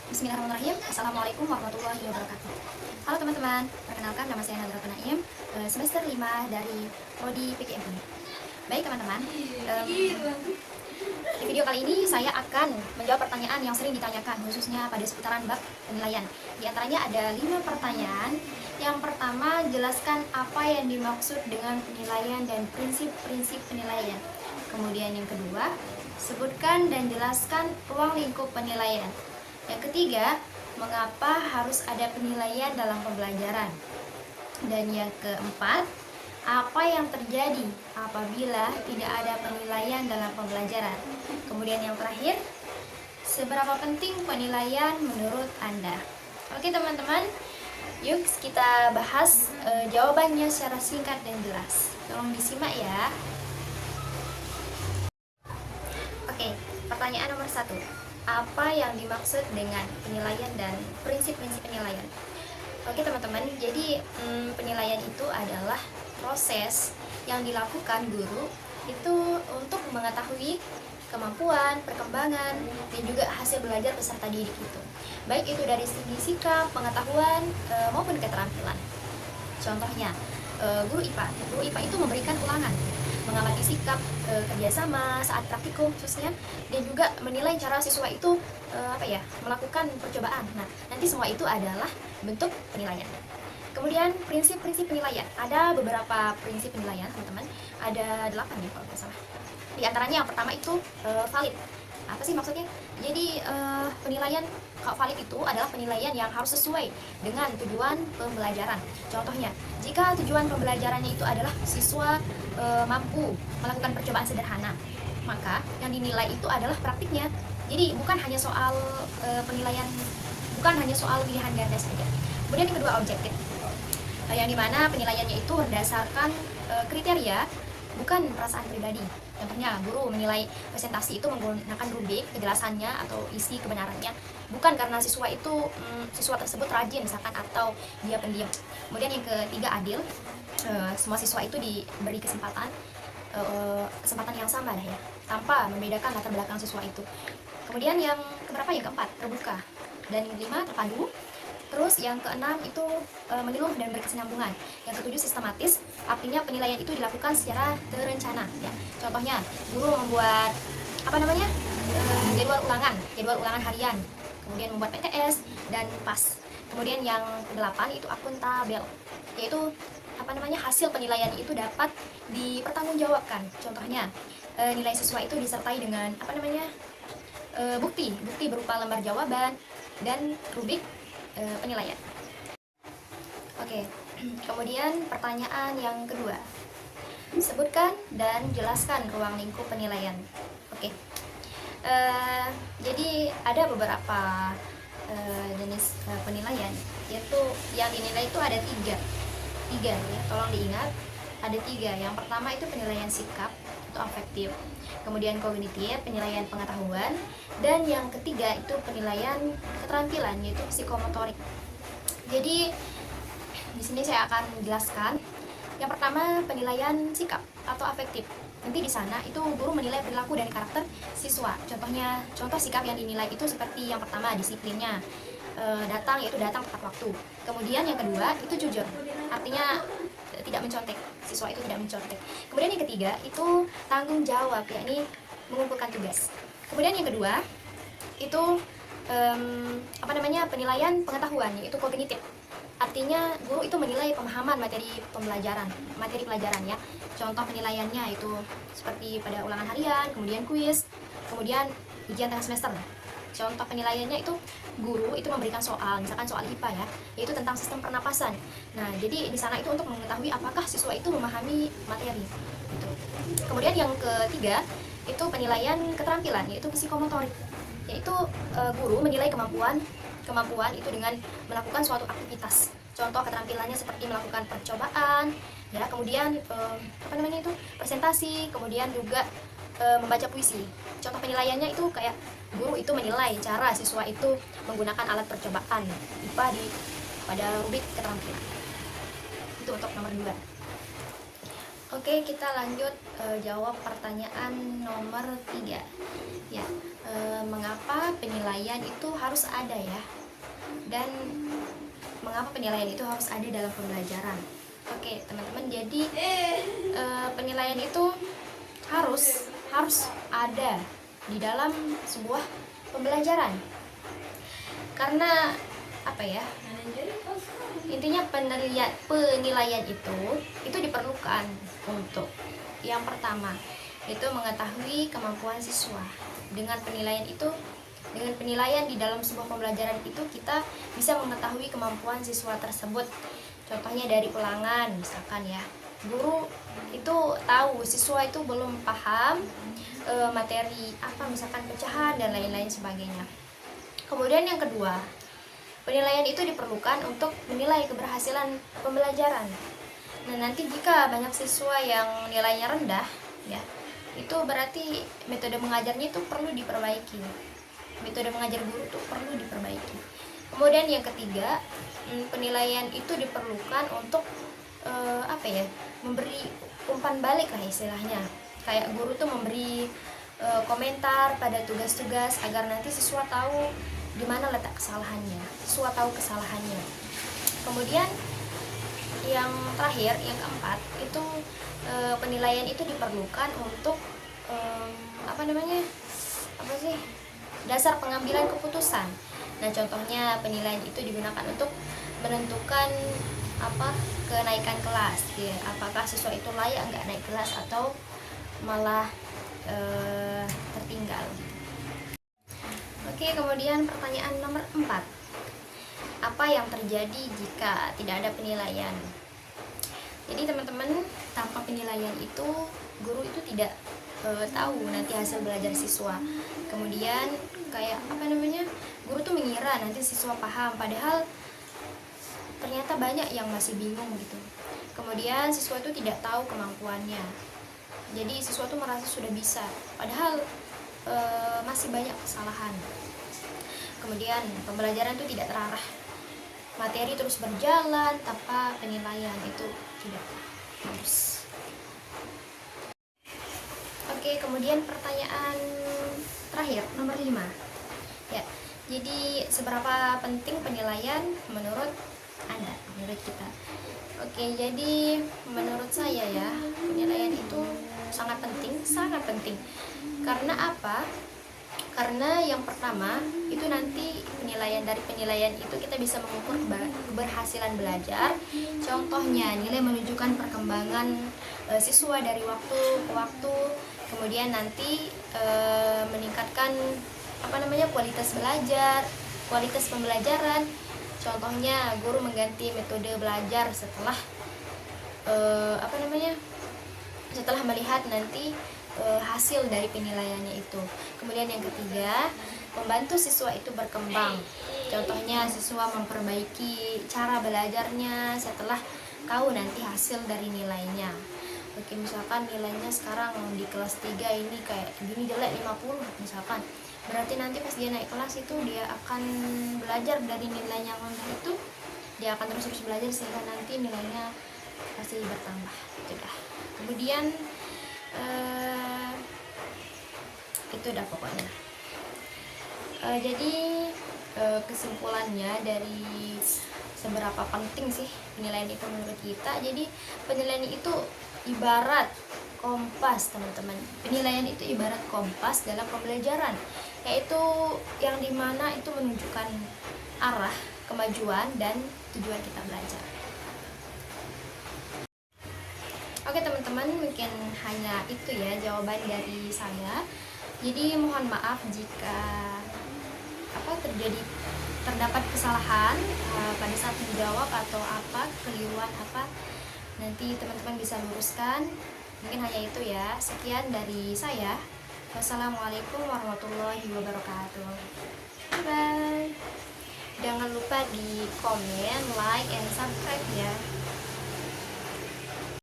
Bismillahirrahmanirrahim. Assalamualaikum warahmatullahi wabarakatuh. Halo teman-teman, perkenalkan nama saya Nadratul Naim, semester 5 dari Prodi PKM. Baik teman-teman, di video kali ini saya akan menjawab pertanyaan yang sering ditanyakan, khususnya pada seputaran bab penilaian. Di antaranya ada 5 pertanyaan. Yang pertama, jelaskan apa yang dimaksud dengan penilaian dan prinsip-prinsip penilaian. Kemudian yang kedua, sebutkan dan jelaskan ruang lingkup penilaian. Yang ketiga, mengapa harus ada penilaian dalam pembelajaran. Dan yang keempat, apa yang terjadi apabila tidak ada penilaian dalam pembelajaran. Kemudian yang terakhir, seberapa penting penilaian menurut Anda. Oke teman-teman, yuk kita bahas jawabannya secara singkat dan jelas. Tolong disimak ya. Oke, pertanyaan nomor 1. Apa yang dimaksud dengan penilaian dan prinsip-prinsip penilaian? Oke teman-teman, jadi penilaian itu adalah proses yang dilakukan guru itu untuk mengetahui kemampuan, perkembangan, dan juga hasil belajar peserta didik itu. Baik itu dari segi sikap, pengetahuan, maupun keterampilan. Contohnya, guru IPA itu memberikan ulangan, mengamati sikap kerjasama saat praktikum khususnya, dan juga menilai cara siswa itu melakukan percobaan. Nah, nanti semua itu adalah bentuk penilaian. Kemudian prinsip-prinsip penilaian, ada beberapa prinsip penilaian teman-teman, ada 8 ya kalau tidak salah. Di antaranya yang pertama itu valid. Apa sih maksudnya? Jadi penilaian valid itu adalah penilaian yang harus sesuai dengan tujuan pembelajaran. Contohnya, jika tujuan pembelajarannya itu adalah siswa mampu melakukan percobaan sederhana, maka yang dinilai itu adalah praktiknya. Jadi bukan hanya soal penilaian, bukan hanya soal pilihan ganda saja. Kemudian yang kedua, objektif, yang dimana penilaiannya itu berdasarkan kriteria, bukan perasaan pribadi. Contohnya, guru menilai presentasi itu menggunakan rubrik kejelasannya atau isi kebenarannya, bukan karena siswa tersebut rajin misalkan atau dia pendiam. Kemudian yang ketiga, adil. Semua siswa itu diberi kesempatan yang sama ya, tanpa membedakan latar belakang siswa itu. Kemudian yang keberapa? Yang keempat, terbuka. Dan yang kelima, terpadu. Terus yang keenam itu menyeluruh dan berkesinambungan. Yang ketujuh, sistematis, artinya penilaian itu dilakukan secara terencana ya. Contohnya, guru membuat jadwal ulangan harian, kemudian membuat PTS dan PAS. Kemudian yang kedelapan itu akuntabel, yaitu hasil penilaian itu dapat dipertanggungjawabkan. Contohnya, nilai siswa itu disertai dengan bukti berupa lembar jawaban dan rubrik penilaian. Oke, kemudian pertanyaan yang kedua, sebutkan dan jelaskan ruang lingkup penilaian. Oke, jadi ada beberapa jenis penilaian, yaitu yang dinilai itu ada tiga ya, tolong diingat, ada tiga. Yang pertama itu penilaian sikap atau afektif, kemudian kognitif, penilaian pengetahuan, dan yang ketiga itu penilaian keterampilan, yaitu psikomotorik. Jadi di sini saya akan menjelaskan. Yang pertama, penilaian sikap atau afektif. Nanti di sana itu guru menilai perilaku dan karakter siswa. Contoh sikap yang dinilai itu seperti yang pertama, disiplinnya, datang tepat waktu. Kemudian yang kedua itu jujur, artinya tidak mencontek, siswa itu tidak mencontek. Kemudian yang ketiga itu tanggung jawab, yakni mengumpulkan tugas. Kemudian yang kedua itu penilaian pengetahuan, yaitu kognitif. Artinya guru itu menilai pemahaman materi pelajaran ya. Contoh penilaiannya itu seperti pada ulangan harian, kemudian kuis, kemudian ujian tengah semester. Contoh penilaiannya itu guru itu memberikan soal, misalkan soal IPA ya, yaitu tentang sistem pernapasan. Nah, jadi di sana itu untuk mengetahui apakah siswa itu memahami materi. Gitu. Kemudian yang ketiga itu penilaian keterampilan, yaitu psikomotorik, yaitu guru menilai kemampuan itu dengan melakukan suatu aktivitas. Contoh keterampilannya seperti melakukan percobaan, ya, kemudian presentasi, kemudian juga membaca puisi. Contoh penilaiannya itu kayak guru itu menilai cara siswa itu menggunakan alat percobaan IPA pada rubrik keterampilan. Itu untuk nomor 2. Oke, kita lanjut jawab pertanyaan nomor 3. Ya, mengapa penilaian itu harus ada ya? Dan mengapa penilaian itu harus ada dalam pembelajaran? Oke, teman-teman, jadi penilaian itu harus ada di dalam sebuah pembelajaran. Karena apa ya? Intinya penilaian itu diperlukan untuk yang pertama itu mengetahui kemampuan siswa. Dengan penilaian di dalam sebuah pembelajaran itu kita bisa mengetahui kemampuan siswa tersebut. Contohnya dari ulangan misalkan ya, guru itu tahu siswa itu belum paham materi apa, misalkan pecahan dan lain-lain sebagainya. Kemudian yang kedua, penilaian itu diperlukan untuk menilai keberhasilan pembelajaran. Nah, nanti jika banyak siswa yang nilainya rendah, ya, itu berarti metode mengajarnya itu perlu diperbaiki. Metode mengajar guru itu perlu diperbaiki. Kemudian yang ketiga, penilaian itu diperlukan untuk memberi umpan balik lah istilahnya. Kayak guru tuh memberi komentar pada tugas-tugas agar nanti siswa tahu di mana letak kesalahannya, siswa tahu kesalahannya. Kemudian yang terakhir, yang keempat, itu penilaian itu diperlukan untuk dasar pengambilan keputusan. Nah, contohnya penilaian itu digunakan untuk menentukan kenaikan kelas, ya, apakah siswa itu layak nggak naik kelas atau malah tertinggal. Oke, kemudian pertanyaan nomor 4. Apa yang terjadi jika tidak ada penilaian? Jadi teman-teman, tanpa penilaian itu guru itu tidak tahu nanti hasil belajar siswa. Kemudian guru tuh mengira nanti siswa paham, padahal ternyata banyak yang masih bingung gitu. Kemudian siswa itu tidak tahu kemampuannya. Jadi siswa tuh merasa sudah bisa, padahal masih banyak kesalahan. Kemudian pembelajaran itu tidak terarah, materi terus berjalan tanpa penilaian, itu tidak bagus. Oke, kemudian pertanyaan terakhir nomor 5. Ya, jadi seberapa penting penilaian menurut Anda, menurut kita? Oke, jadi menurut saya ya, penilaian itu sangat penting. Karena apa? Karena yang pertama itu nanti dari penilaian itu kita bisa mengukur keberhasilan belajar. Contohnya nilai menunjukkan perkembangan siswa dari waktu ke waktu. Kemudian nanti meningkatkan kualitas belajar, kualitas pembelajaran. Contohnya guru mengganti metode belajar setelah setelah melihat nanti hasil dari penilaiannya itu. Kemudian yang ketiga, membantu siswa itu berkembang. Contohnya siswa memperbaiki cara belajarnya setelah tahu nanti hasil dari nilainya. Oke, misalkan nilainya sekarang di kelas 3 ini kayak gini jelek 50 misalkan. Berarti nanti pas dia naik kelas itu dia akan belajar dari nilai yang rendah itu, dia akan terus belajar sehingga nanti nilainya pasti bertambah. Itu dah. Kemudian itu udah pokoknya. Jadi kesimpulannya dari seberapa penting sih penilaian itu menurut kita. Jadi penilaian itu ibarat kompas, teman-teman. Penilaian itu ibarat kompas dalam pembelajaran, yaitu yang dimana itu menunjukkan arah, kemajuan, dan tujuan kita belajar. Oke teman-teman, mungkin hanya itu ya jawaban dari saya. Jadi mohon maaf jika terdapat kesalahan pada saat menjawab atau keliruan nanti teman-teman bisa luruskan. Mungkin hanya itu ya. Sekian dari saya. Wassalamualaikum warahmatullahi wabarakatuh. Bye bye. Jangan lupa di komen, like, and subscribe ya.